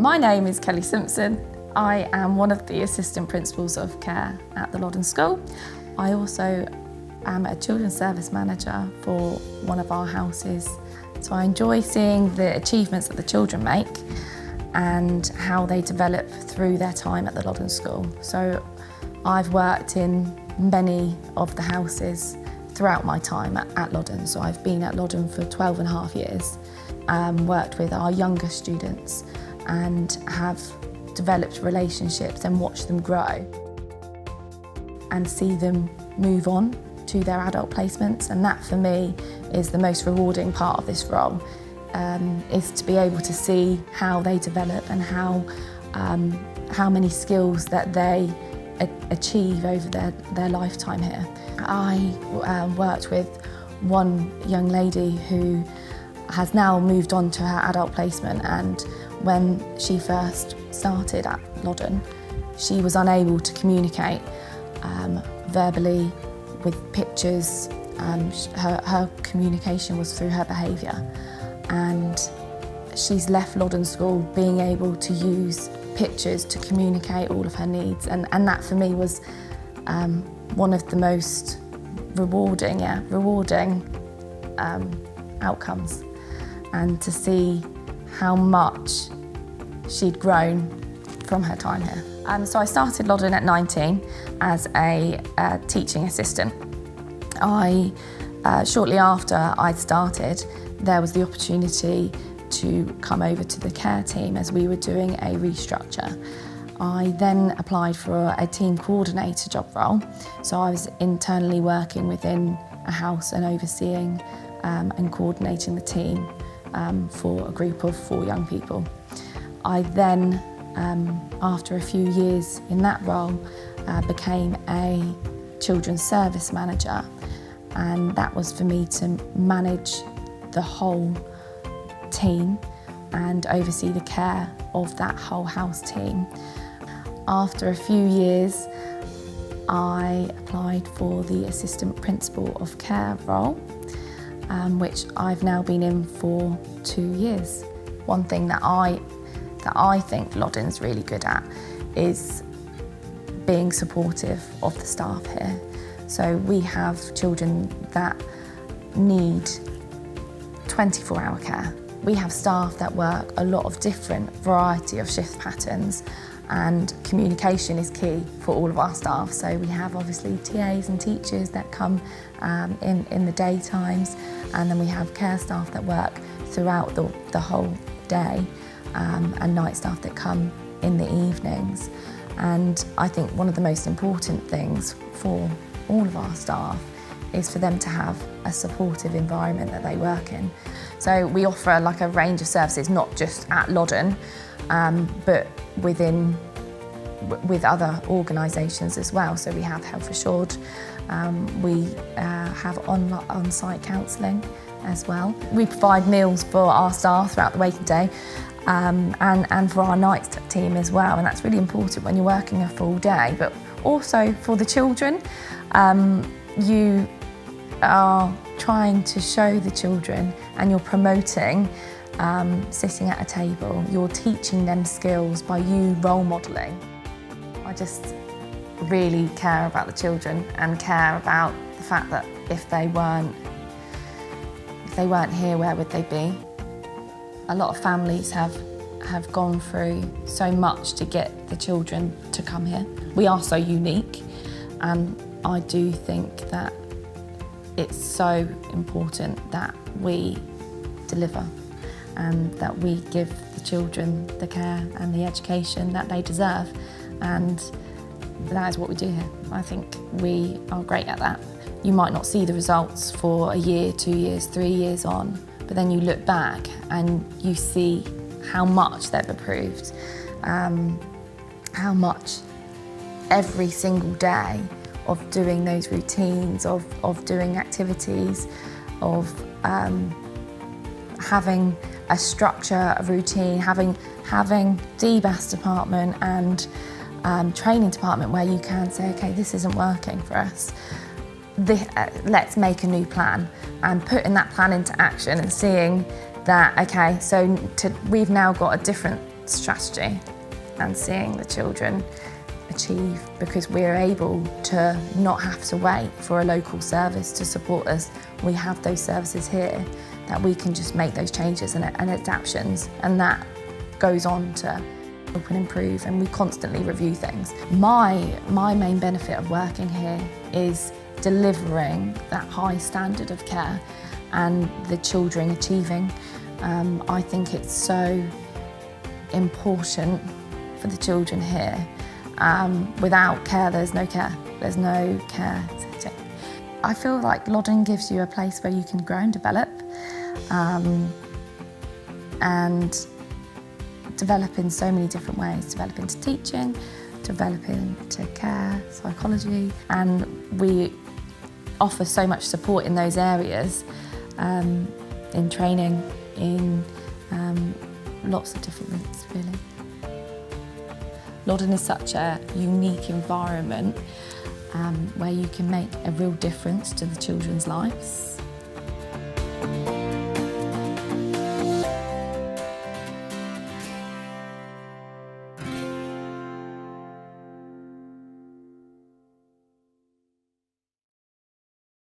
My name is Kelly Simpson. I am one of the assistant principals of care at the Loddon School. I also am a children's service manager for one of our houses. So I enjoy seeing the achievements that the children make and how they develop through their time at the Loddon School. So I've worked in many of the houses throughout my time at Loddon. So I've been at Loddon for 12 and a half years, worked with our younger students and have developed relationships and watched them grow and see them move on to their adult placements. And that for me is the most rewarding part of this role, is to be able to see how they develop and how many skills that they achieve over their lifetime here. I worked with one young lady who has now moved on to her adult placement, and when she first started at Loddon, she was unable to communicate verbally with pictures. Her communication was through her behaviour, and she's left Loddon School being able to use pictures to communicate all of her needs, and that for me was one of the most rewarding outcomes, and to see how much she'd grown from her time here. So I started Loddon at 19 as a teaching assistant. Shortly after I'd started, there was the opportunity to come over to the care team as we were doing a restructure. I then applied for a team coordinator job role. So I was internally working within a house and overseeing and coordinating the team for a group of 4 young people. I then, after a few years in that role, became a children's service manager, and that was for me to manage the whole team and oversee the care of that whole house team. After a few years, I applied for the assistant principal of care role, which I've now been in for 2 years. One thing that I think Loddon's really good at is being supportive of the staff here. So we have children that need 24-hour care. We have staff that work a lot of different variety of shift patterns, and communication is key for all of our staff. So we have obviously TAs and teachers that come in the daytimes, and then we have care staff that work throughout the whole day, and night staff that come in the evenings. And I think one of the most important things for all of our staff is for them to have a supportive environment that they work in. So we offer like a range of services, not just at Loddon, but with other organisations as well. So we have Health Assured, we have on-site counselling as well. We provide meals for our staff throughout the waking day, and for our night team as well, and that's really important when you're working a full day. But also for the children, you are trying to show the children, and you're promoting sitting at a table. You're teaching them skills by you role modelling. I just really care about the children and care about the fact that if they weren't here, where would they be? A lot of families have gone through so much to get the children to come here. We are so unique, and I do think that it's so important that we deliver and that we give the children the care and the education that they deserve, and that is what we do here. I think we are great at that. You might not see the results for a year, 2 years, 3 years on, but then you look back and you see how much they've improved, how much every single day of doing those routines, of doing activities, of having a structure, a routine, having DBAS department and training department where you can say, okay, this isn't working for us. Let's make a new plan, and putting that plan into action and seeing that, okay, so we've now got a different strategy and seeing the children achieve, because we're able to not have to wait for a local service to support us. We have those services here that we can just make those changes and adaptations, and that goes on to help and improve, and we constantly review things. My main benefit of working here is delivering that high standard of care and the children achieving. I think it's so important for the children here. Without care, there's no care. There's no care. I feel like Loddon gives you a place where you can grow and develop, and develop in so many different ways. Develop into teaching, develop into care, psychology, and we offer so much support in those areas, in training, in lots of different routes, really. Loddon is such a unique environment where you can make a real difference to the children's lives.